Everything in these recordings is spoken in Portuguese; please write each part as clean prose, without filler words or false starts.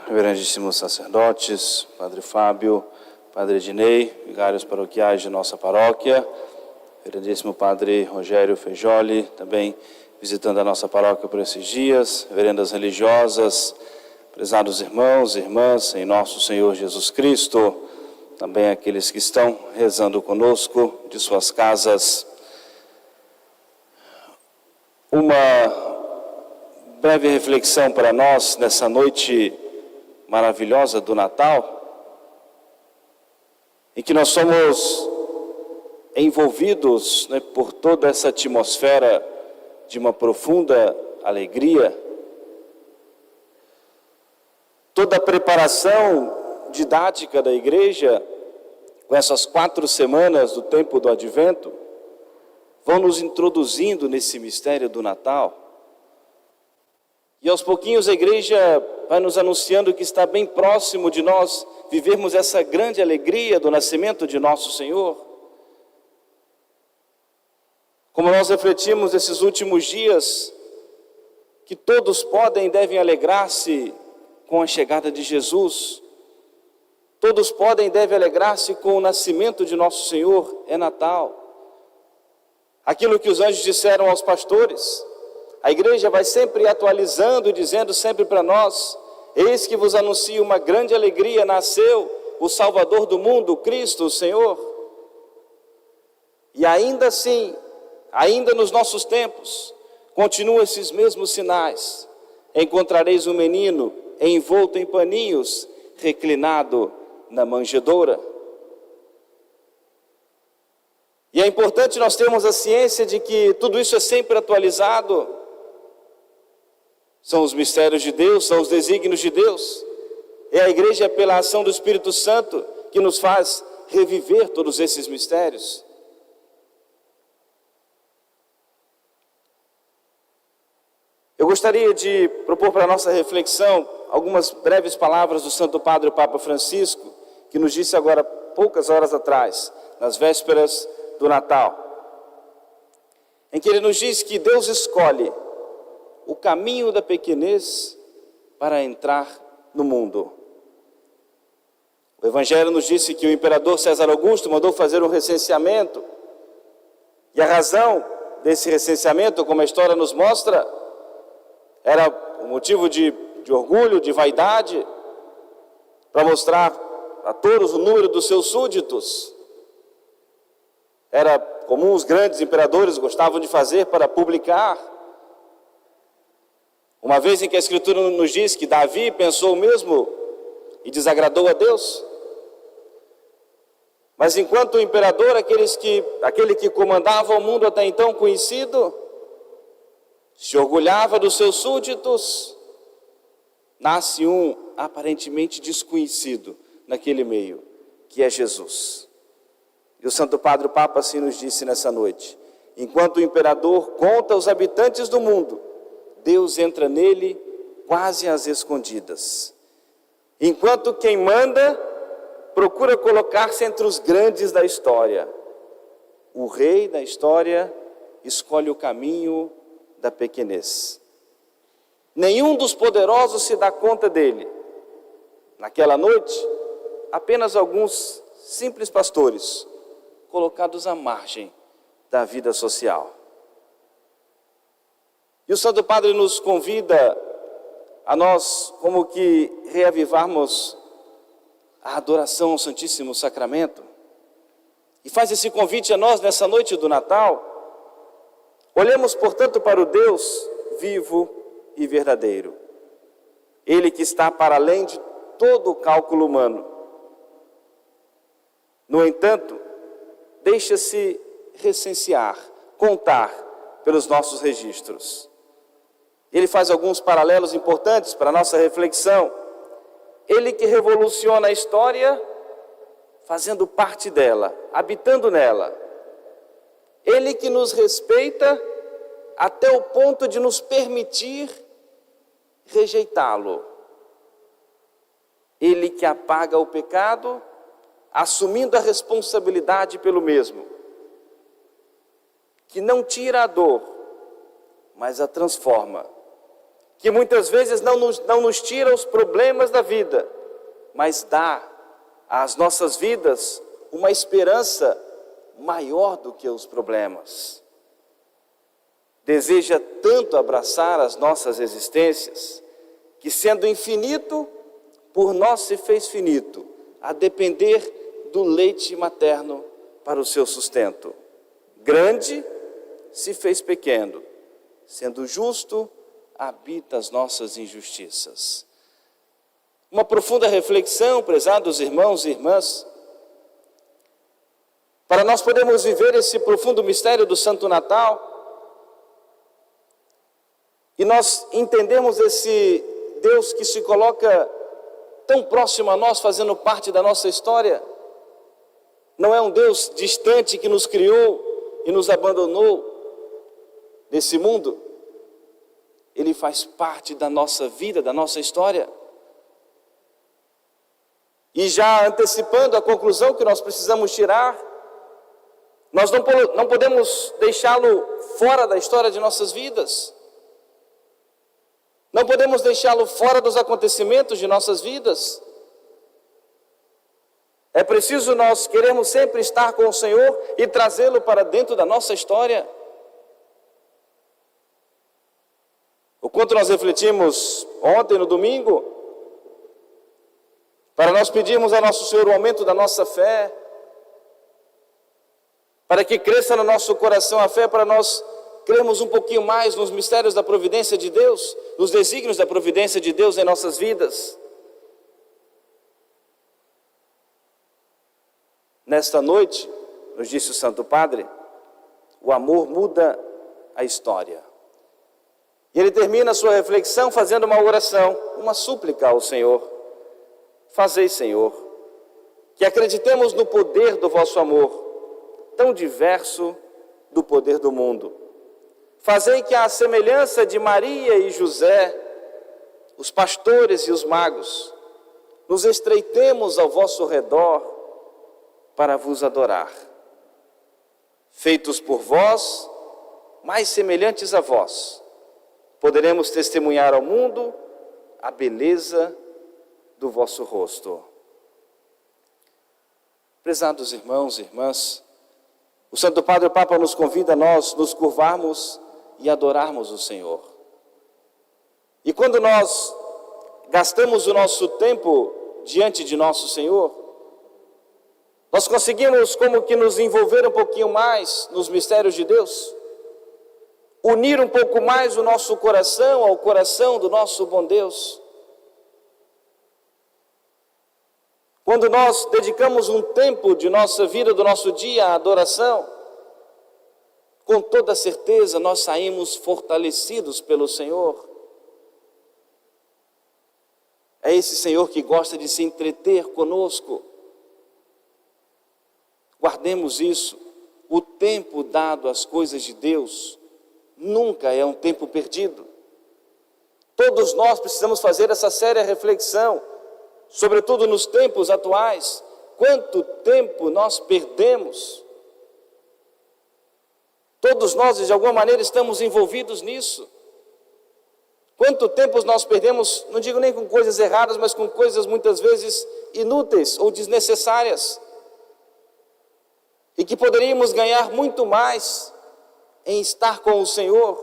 reverendíssimos sacerdotes, Padre Fábio, Padre Ednei, vigários paroquiais de nossa paróquia, reverendíssimo Padre Rogério Fejoli, também visitando a nossa paróquia por esses dias, reverendas religiosas, prezados irmãos e irmãs em nosso Senhor Jesus Cristo, também aqueles que estão rezando conosco de suas casas. Uma breve reflexão para nós nessa noite maravilhosa do Natal, em que nós somos envolvidos, por toda essa atmosfera de uma profunda alegria. Toda a preparação didática da igreja, com essas 4 semanas do tempo do Advento, vão nos introduzindo nesse mistério do Natal. E aos pouquinhos a igreja vai nos anunciando que está bem próximo de nós vivermos essa grande alegria do nascimento de nosso Senhor. Como nós refletimos esses últimos dias, que todos podem e devem alegrar-se com a chegada de Jesus. Todos podem e devem alegrar-se com o nascimento de nosso Senhor, é Natal. Aquilo que os anjos disseram aos pastores, a igreja vai sempre atualizando e dizendo sempre para nós: eis que vos anuncio uma grande alegria, nasceu o Salvador do mundo, Cristo, o Senhor. E ainda assim, ainda nos nossos tempos, continuam esses mesmos sinais. Encontrareis um menino envolto em paninhos, reclinado na manjedoura. E é importante nós termos a ciência de que tudo isso é sempre atualizado. São os mistérios de Deus, são os desígnios de Deus. É a igreja, pela ação do Espírito Santo, que nos faz reviver todos esses mistérios. Eu gostaria de propor para a nossa reflexão algumas breves palavras do Santo Padre, o Papa Francisco, que nos disse agora, poucas horas atrás, nas vésperas do Natal, em que ele nos diz que Deus escolhe o caminho da pequenez para entrar no mundo. O Evangelho nos disse que o imperador César Augusto mandou fazer um recenseamento, e a razão desse recenseamento, como a história nos mostra, era um motivo de orgulho, de vaidade, para mostrar a todos o número dos seus súditos. Era comum os grandes imperadores gostavam de fazer para publicar. Uma vez em que a Escritura nos diz que Davi pensou o mesmo e desagradou a Deus. Mas enquanto o imperador, aquele que comandava o mundo até então conhecido, se orgulhava dos seus súditos, nasce um aparentemente desconhecido naquele meio, que é Jesus. E o Santo Padre o Papa assim nos disse nessa noite: enquanto o imperador conta os habitantes do mundo, Deus entra nele quase às escondidas. Enquanto quem manda procura colocar-se entre os grandes da história, o rei da história escolhe o caminho da pequenez. Nenhum dos poderosos se dá conta dele. Naquela noite, apenas alguns simples pastores, colocados à margem da vida social. E o Santo Padre nos convida a nós, como que reavivarmos a adoração ao Santíssimo Sacramento, e faz esse convite a nós nessa noite do Natal. Olhemos, portanto, para o Deus vivo e verdadeiro, Ele que está para além de todo o cálculo humano. No entanto, deixa-se recensear, contar pelos nossos registros. Ele faz alguns paralelos importantes para a nossa reflexão. Ele que revoluciona a história, fazendo parte dela, habitando nela. Ele que nos respeita até o ponto de nos permitir rejeitá-lo. Ele que apaga o pecado, assumindo a responsabilidade pelo mesmo. Que não tira a dor, mas a transforma. que muitas vezes não nos tira os problemas da vida, mas dá às nossas vidas uma esperança maior do que os problemas. Deseja tanto abraçar as nossas existências, que sendo infinito, por nós se fez finito, a depender do leite materno para o seu sustento. Grande se fez pequeno, sendo justo, habita as nossas injustiças. Uma profunda reflexão, prezados irmãos e irmãs, para nós podermos viver esse profundo mistério do Santo Natal, e nós entendemos esse Deus que se coloca tão próximo a nós, fazendo parte da nossa história. Não é um Deus distante que nos criou e nos abandonou nesse mundo. Ele faz parte da nossa vida, da nossa história. E já antecipando a conclusão que nós precisamos tirar, nós não podemos deixá-lo fora da história de nossas vidas. Não podemos deixá-lo fora dos acontecimentos de nossas vidas. É preciso nós queremos sempre estar com o Senhor e trazê-lo para dentro da nossa história. O quanto nós refletimos ontem, no domingo, para nós pedirmos a nosso Senhor o aumento da nossa fé, para que cresça no nosso coração a fé, para nós cremos um pouquinho mais nos mistérios da providência de Deus, nos desígnios da providência de Deus em nossas vidas. Nesta noite, nos disse o Santo Padre, o amor muda a história. E ele termina a sua reflexão fazendo uma oração, uma súplica ao Senhor. Fazei, Senhor, que acreditemos no poder do vosso amor, tão diverso do poder do mundo. Fazei que, à semelhança de Maria e José, os pastores e os magos, nos estreitemos ao vosso redor para vos adorar. Feitos por vós, mais semelhantes a vós, poderemos testemunhar ao mundo a beleza do vosso rosto. Prezados irmãos e irmãs, o Santo Padre o Papa nos convida a nós nos curvarmos e adorarmos o Senhor. E quando nós gastamos o nosso tempo diante de nosso Senhor, nós conseguimos como que nos envolver um pouquinho mais nos mistérios de Deus, unir um pouco mais o nosso coração ao coração do nosso bom Deus. Quando nós dedicamos um tempo de nossa vida, do nosso dia à adoração, com toda certeza nós saímos fortalecidos pelo Senhor. É esse Senhor que gosta de se entreter conosco. Guardemos isso. O tempo dado às coisas de Deus nunca é um tempo perdido. Todos nós precisamos fazer essa séria reflexão, sobretudo nos tempos atuais. Quanto tempo nós perdemos? Todos nós, de alguma maneira, estamos envolvidos nisso. Quanto tempo nós perdemos, não digo nem com coisas erradas, mas com coisas muitas vezes inúteis ou desnecessárias. E que poderíamos ganhar muito mais em estar com o Senhor.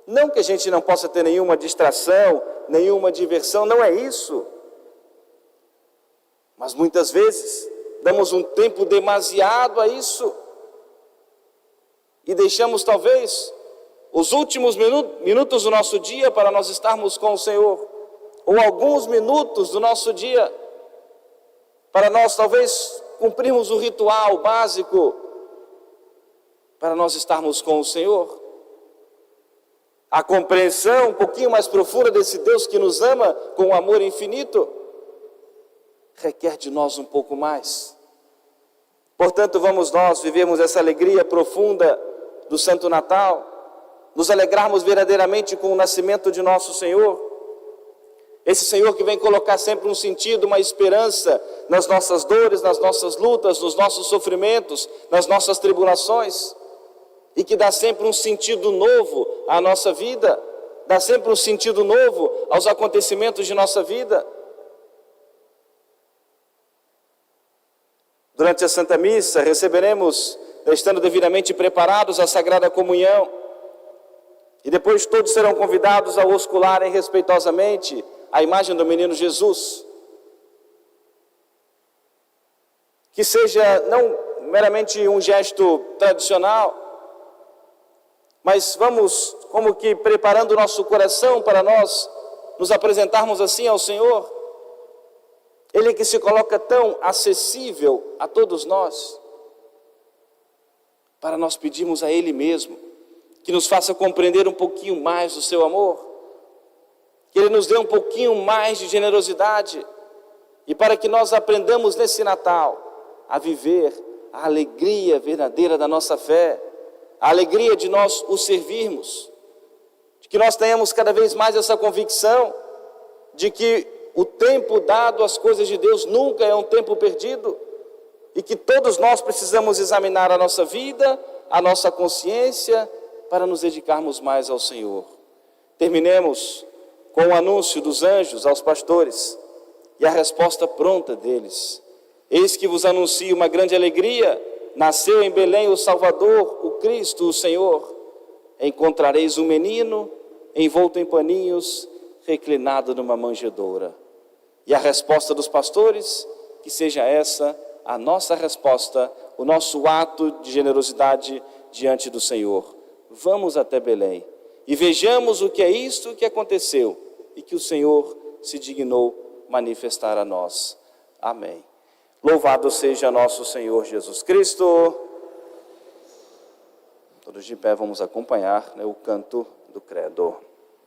Não que a gente não possa ter nenhuma distração, nenhuma diversão, não é isso. Mas muitas vezes damos um tempo demasiado a isso. E deixamos talvez os últimos minutos do nosso dia para nós estarmos com o Senhor. Ou alguns minutos do nosso dia para nós talvez cumprirmos o ritual básico para nós estarmos com o Senhor. A compreensão um pouquinho mais profunda desse Deus que nos ama com um amor infinito requer de nós um pouco mais. Portanto, vamos nós vivermos essa alegria profunda do Santo Natal, nos alegrarmos verdadeiramente com o nascimento de nosso Senhor. Esse Senhor que vem colocar sempre um sentido, uma esperança nas nossas dores, nas nossas lutas, nos nossos sofrimentos, nas nossas tribulações, e que dá sempre um sentido novo à nossa vida. dá sempre um sentido novo aos acontecimentos de nossa vida. Durante a Santa Missa, receberemos, estando devidamente preparados, a Sagrada Comunhão. E depois todos serão convidados a oscularem respeitosamente a imagem do menino Jesus. Que seja não meramente um gesto tradicional, mas vamos como que preparando o nosso coração para nós nos apresentarmos assim ao Senhor. Ele que se coloca tão acessível a todos nós, para nós pedirmos a Ele mesmo, que nos faça compreender um pouquinho mais do seu amor, que Ele nos dê um pouquinho mais de generosidade, e para que nós aprendamos nesse Natal a viver a alegria verdadeira da nossa fé, a alegria de nós o servirmos, de que nós tenhamos cada vez mais essa convicção de que o tempo dado às coisas de Deus nunca é um tempo perdido, e que todos nós precisamos examinar a nossa vida, a nossa consciência, para nos dedicarmos mais ao Senhor. Terminemos com o anúncio dos anjos aos pastores e a resposta pronta deles. Eis que vos anuncio uma grande alegria, nasceu em Belém o Salvador, o Cristo, o Senhor. Encontrareis um menino envolto em paninhos, reclinado numa manjedoura. E a resposta dos pastores, que seja essa a nossa resposta, o nosso ato de generosidade diante do Senhor. Vamos até Belém e vejamos o que é isto que aconteceu e que o Senhor se dignou manifestar a nós. Amém. Louvado seja nosso Senhor Jesus Cristo. Todos de pé vamos acompanhar o canto do Credo.